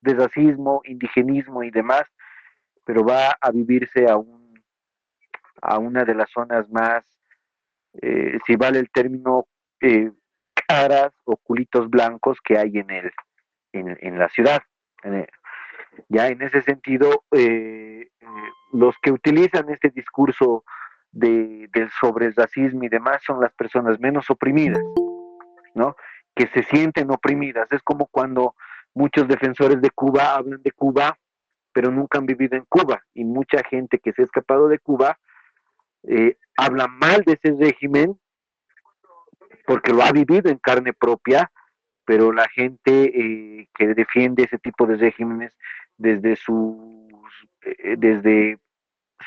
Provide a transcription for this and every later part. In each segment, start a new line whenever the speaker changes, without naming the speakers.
de racismo, indigenismo y demás, pero va a vivirse a una de las zonas más, si vale el término, eh, caras o culitos blancos que hay en la ciudad. Eh, ya en ese sentido, los que utilizan este discurso del sobre el racismo y demás son las personas menos oprimidas, ¿no? Que se sienten oprimidas. Es como cuando muchos defensores de Cuba hablan de Cuba, pero nunca han vivido en Cuba. Y mucha gente que se ha escapado de Cuba habla mal de ese régimen porque lo ha vivido en carne propia, pero la gente que defiende ese tipo de regímenes desde desde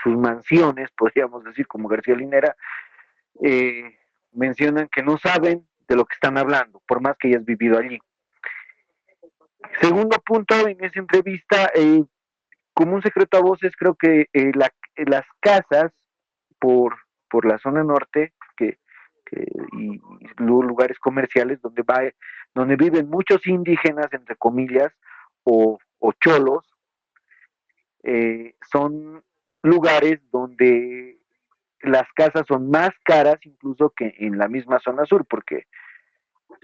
sus mansiones, podríamos decir, como García Linera, eh, mencionan que no saben de lo que están hablando, por más que hayas vivido allí. Segundo punto, en esa entrevista, como un secreto a voces, creo que las casas por, por la zona norte y lugares comerciales donde viven muchos indígenas, entre comillas, o cholos, son lugares donde las casas son más caras incluso que en la misma zona sur, porque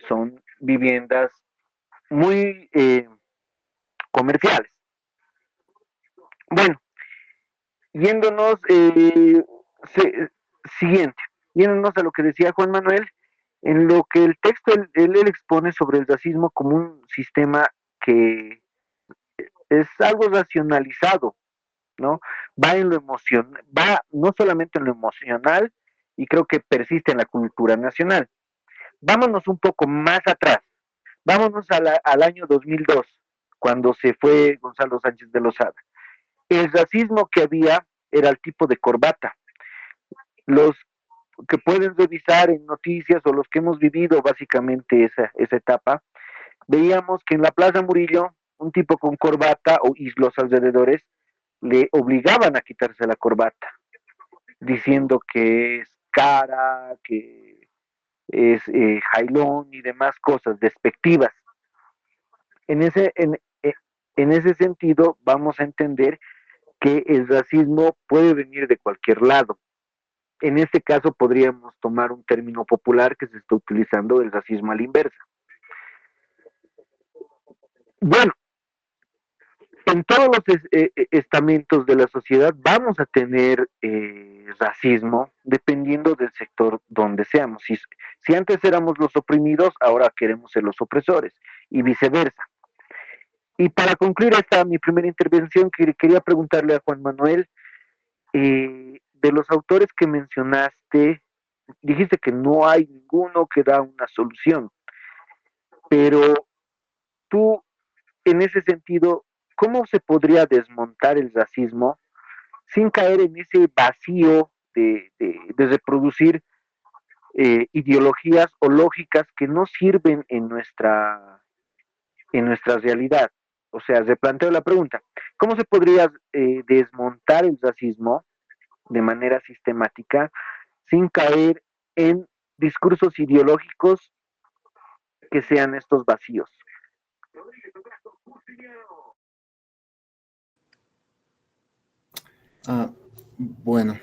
son viviendas muy comerciales. Bueno, yéndonos, se, siguiente, yéndonos a lo que decía Juan Manuel, en lo que el texto él expone sobre el racismo como un sistema que es algo racionalizado, ¿no? Va en lo emocional, va no solamente en lo emocional, y creo que persiste en la cultura nacional. Vámonos un poco más atrás, vámonos al año 2002, cuando se fue Gonzalo Sánchez de Lozada. El racismo que había era el tipo de corbata. Los que pueden revisar en noticias o los que hemos vivido básicamente esa etapa, veíamos que en la Plaza Murillo un tipo con corbata y los alrededores le obligaban a quitarse la corbata, diciendo que es cara, que es jailón y demás cosas despectivas. En ese, en ese sentido, vamos a entender que el racismo puede venir de cualquier lado. En este caso podríamos tomar un término popular que se está utilizando, el racismo a la inversa. Bueno, en todos los estamentos de la sociedad vamos a tener racismo dependiendo del sector donde seamos. Si antes éramos los oprimidos, ahora queremos ser los opresores y viceversa. Y para concluir esta mi primera intervención, quería preguntarle a Juan Manuel, de los autores que mencionaste, dijiste que no hay ninguno que da una solución, pero tú, en ese sentido, ¿cómo se podría desmontar el racismo sin caer en ese vacío de reproducir ideologías o lógicas que no sirven en nuestra realidad? O sea, replanteo la pregunta, ¿cómo se podría desmontar el racismo de manera sistemática sin caer en discursos ideológicos que sean estos vacíos?
Bueno,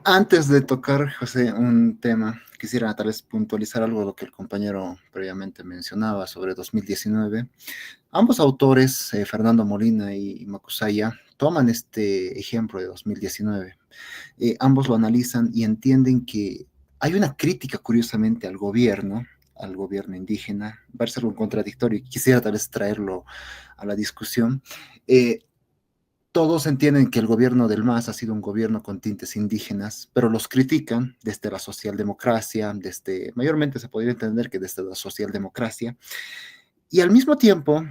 antes de tocar, José, un tema, quisiera tal vez puntualizar algo de lo que el compañero previamente mencionaba sobre 2019. Ambos autores, Fernando Molina y Macusaya, toman este ejemplo de 2019. Ambos lo analizan y entienden que hay una crítica, curiosamente, al gobierno indígena. Va a ser un contradictorio y quisiera tal vez traerlo a la discusión. Todos entienden que el gobierno del MAS ha sido un gobierno con tintes indígenas, pero los critican desde la socialdemocracia, mayormente se podría entender que desde la socialdemocracia, y al mismo tiempo,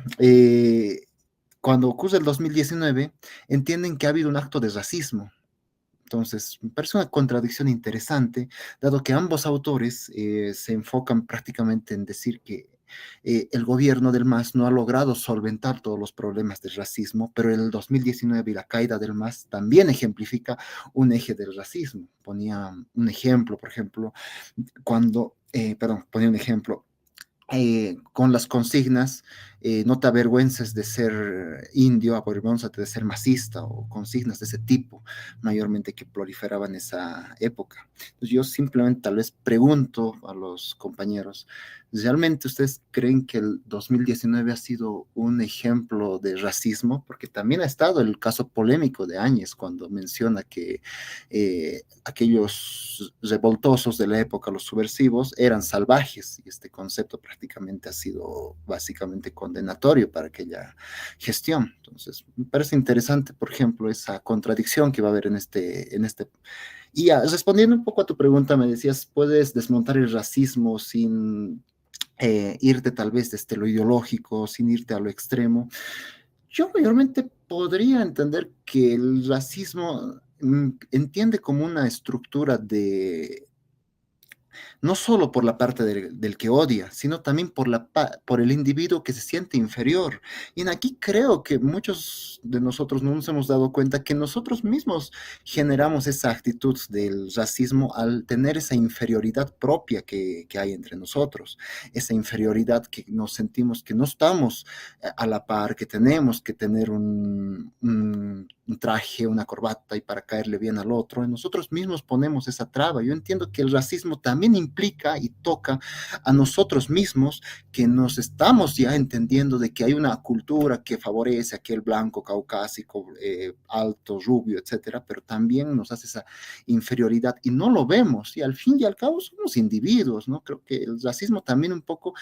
cuando ocurre el 2019, entienden que ha habido un acto de racismo. Entonces, me parece una contradicción interesante, dado que ambos autores se enfocan prácticamente en decir que el gobierno del MAS no ha logrado solventar todos los problemas del racismo, pero el 2019 y la caída del MAS también ejemplifica un eje del racismo. Ponía un ejemplo, por ejemplo, ponía un ejemplo con las consignas no te avergüences de ser indio, avergüénzate de ser masista o consignas de ese tipo, mayormente que proliferaban en esa época. Entonces yo simplemente tal vez pregunto a los compañeros, ¿realmente ustedes creen que el 2019 ha sido un ejemplo de racismo? Porque también ha estado el caso polémico de Áñez cuando menciona que aquellos revoltosos de la época, los subversivos, eran salvajes y este concepto prácticamente ha sido básicamente condenatorio para aquella gestión. Entonces, me parece interesante, por ejemplo, esa contradicción que va a haber en este. Y respondiendo un poco a tu pregunta, me decías, ¿puedes desmontar el racismo sin irte tal vez desde lo ideológico, sin irte a lo extremo? Yo mayormente podría entender que el racismo entiende como una estructura de no solo por la parte del que odia, sino también por el individuo que se siente inferior. Y en aquí creo que muchos de nosotros no nos hemos dado cuenta que nosotros mismos generamos esa actitud del racismo al tener esa inferioridad propia que hay entre nosotros, esa inferioridad que nos sentimos que no estamos a la par, que tenemos que tener un traje, una corbata y para caerle bien al otro. Nosotros mismos ponemos esa traba. Yo entiendo que el racismo también implica y toca a nosotros mismos, que nos estamos ya entendiendo de que hay una cultura que favorece a aquel blanco caucásico, alto, rubio, etcétera, pero también nos hace esa inferioridad y no lo vemos. Y al fin y al cabo somos individuos, ¿no? Creo que el racismo también un poco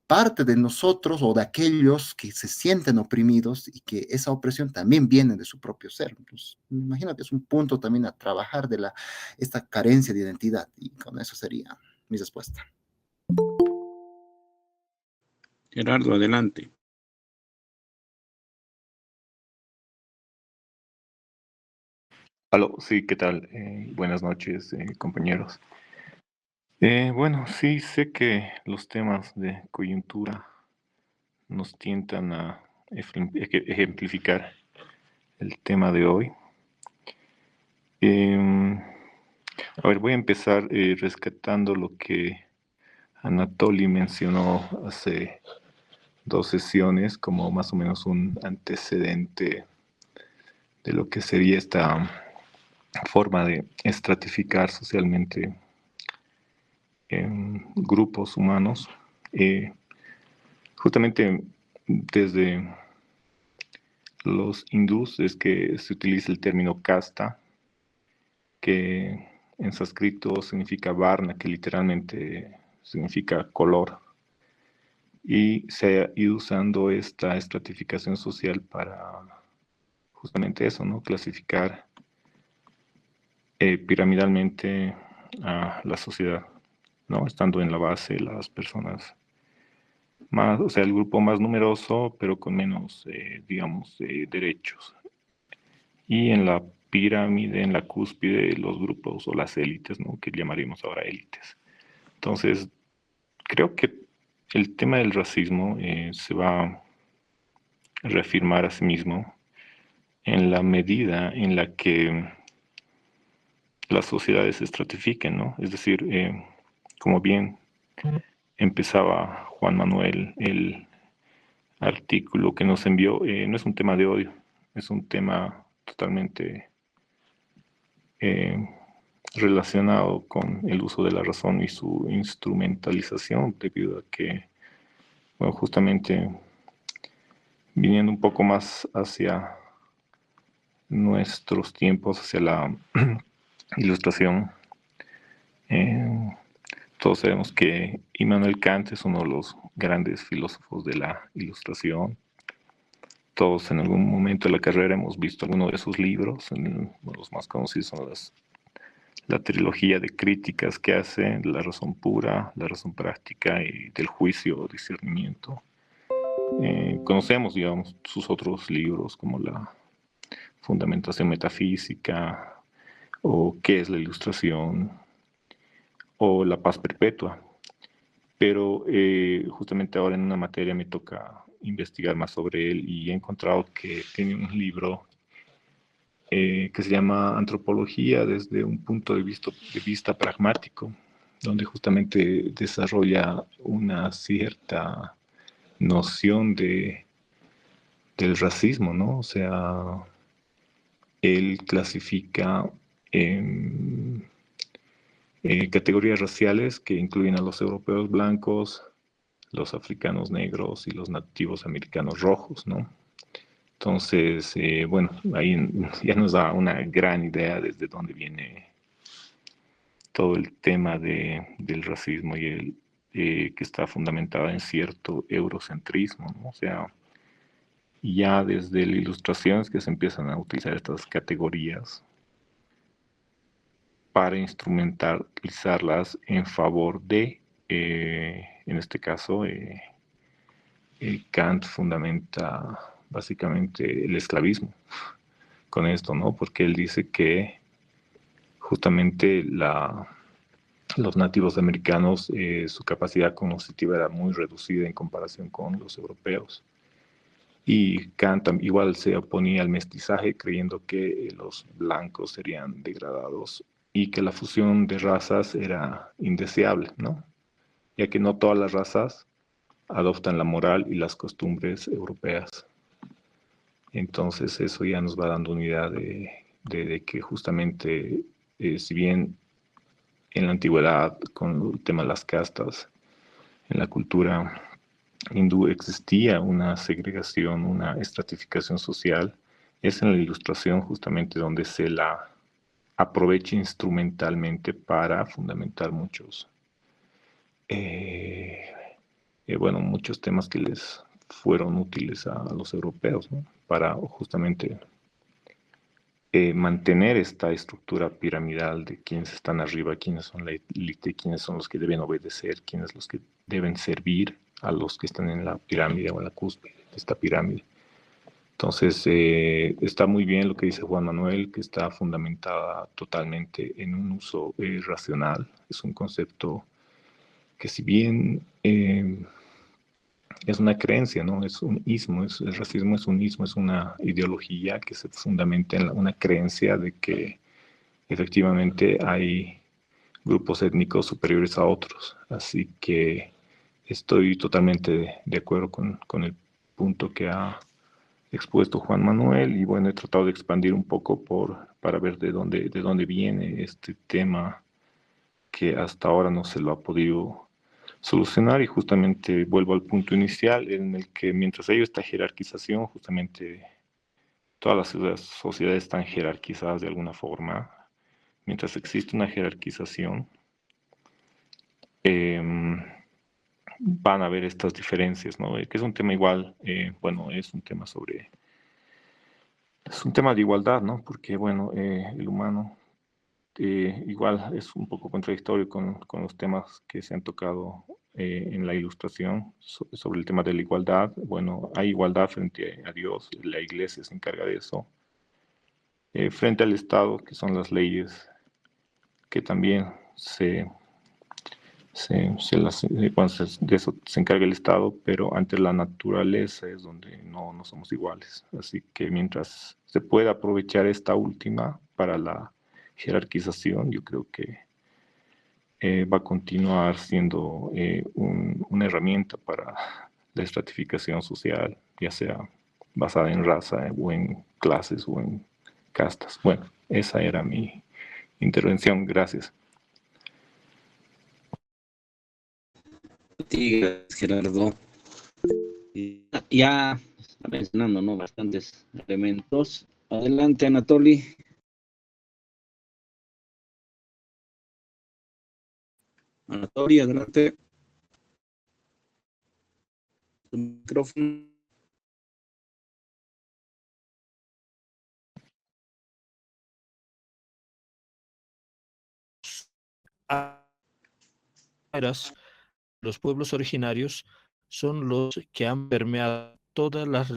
parte de nosotros o de aquellos que se sienten oprimidos y que esa opresión también viene de su propio ser. Entonces, me imagino que es un punto también a trabajar de esta carencia de identidad y con eso sería mi respuesta.
Gerardo, adelante.
Aló, sí, ¿qué tal? Buenas noches, compañeros. Bueno, sí, sé que los temas de coyuntura nos tientan a ejemplificar el tema de hoy. Em, a ver, voy a empezar rescatando lo que Anatoly mencionó hace 2 sesiones como más o menos un antecedente de lo que sería esta forma de estratificar socialmente en grupos humanos. Justamente desde los hindús es que se utiliza el término casta, que en sánscrito significa varna, que literalmente significa color, y se ha ido usando esta estratificación social para justamente eso, ¿no? Clasificar piramidalmente a la sociedad, ¿no? Estando en la base las personas más, o sea, el grupo más numeroso, pero con menos, digamos, derechos. Y en la pirámide, en la cúspide, los grupos o las élites, ¿no? Que llamaríamos ahora élites. Entonces, creo que el tema del racismo se va a reafirmar a sí mismo en la medida en la que las sociedades se estratifiquen, ¿no? Es decir, como bien empezaba Juan Manuel el artículo que nos envió, no es un tema de odio, es un tema totalmente eh, relacionado con el uso de la razón y su instrumentalización, debido a que, bueno, justamente viniendo un poco más hacia nuestros tiempos, hacia la ilustración, eh, todos sabemos que Immanuel Kant es uno de los grandes filósofos de la ilustración. Todos en algún momento de la carrera hemos visto alguno de sus libros. Los más conocidos son la trilogía de críticas que hace, La razón pura, La razón práctica y Del juicio o discernimiento. Conocemos, digamos, sus otros libros como La fundamentación metafísica o Qué es la ilustración o La paz perpetua. Pero justamente ahora en una materia me toca investigar más sobre él y he encontrado que tiene un libro que se llama Antropología desde un punto de vista pragmático, donde justamente desarrolla una cierta noción del racismo, ¿no? O sea, él clasifica categorías raciales que incluyen a los europeos blancos, los africanos negros y los nativos americanos rojos, ¿no? Entonces, bueno, ahí ya nos da una gran idea desde dónde viene todo el tema del racismo y que está fundamentado en cierto eurocentrismo, ¿no? O sea, ya desde la Ilustración es que se empiezan a utilizar estas categorías para instrumentalizarlas en favor de, en este caso, Kant fundamenta básicamente el esclavismo con esto, ¿no? Porque él dice que justamente los nativos americanos, su capacidad cognitiva era muy reducida en comparación con los europeos. Y Kant igual se oponía al mestizaje, creyendo que los blancos serían degradados y que la fusión de razas era indeseable, ¿no? Ya que no todas las razas adoptan la moral y las costumbres europeas. Entonces eso ya nos va dando una idea de que justamente, si bien en la antigüedad, con el tema de las castas, en la cultura hindú existía una segregación, una estratificación social, es en la Ilustración justamente donde se la aprovecha instrumentalmente para fundamentar eh, bueno, muchos temas que les fueron útiles a los europeos, ¿no? Para justamente mantener esta estructura piramidal de quiénes están arriba, quiénes son la élite, quiénes son los que deben obedecer, quiénes los que deben servir a los que están en la pirámide o en la cúspide de esta pirámide. Entonces, está muy bien lo que dice Juan Manuel, que está fundamentada totalmente en un uso racional. Es un concepto que, si bien es una creencia, ¿no? Es un ismo, el racismo es un ismo, es una ideología que se fundamenta en una creencia de que efectivamente hay grupos étnicos superiores a otros. Así que estoy totalmente de acuerdo con el punto que ha expuesto Juan Manuel, y bueno, he tratado de expandir un poco para ver de dónde viene este tema que hasta ahora no se lo ha podido solucionar, y justamente vuelvo al punto inicial en el que mientras hay esta jerarquización, justamente todas las sociedades están jerarquizadas de alguna forma. Mientras existe una jerarquización, van a haber estas diferencias, ¿no? Que es un tema igual, bueno, es un tema es un tema de igualdad, ¿no? Porque, bueno, el humano igual es un poco contradictorio con los temas que se han tocado en la Ilustración sobre el tema de la igualdad. Bueno, hay igualdad frente a Dios, la Iglesia se encarga de eso. Frente al Estado, que son las leyes, que también bueno, de eso se encarga el Estado, pero ante la naturaleza es donde no somos iguales. Así que mientras se pueda aprovechar esta última para la jerarquización, yo creo que va a continuar siendo una herramienta para la estratificación social, ya sea basada en raza o en clases o en castas. Bueno, esa era mi intervención. Gracias.
Sí, gracias, Gerardo. Ya está mencionando, ¿no? Bastantes elementos. Adelante, Anatoly. Anatoly, adelante. Tu micrófono.
Los pueblos originarios son los que han permeado todas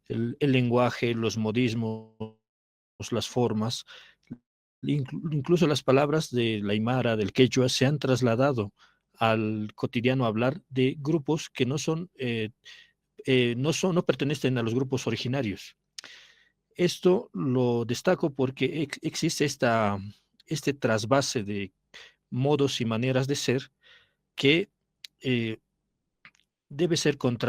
el lenguaje, los modismos, las formas, incluso las palabras de la Aymara, del Quechua, se han trasladado al cotidiano hablar de grupos que no pertenecen a los grupos originarios. Esto lo destaco porque existe este trasvase de modos y maneras de ser que debe ser contrastado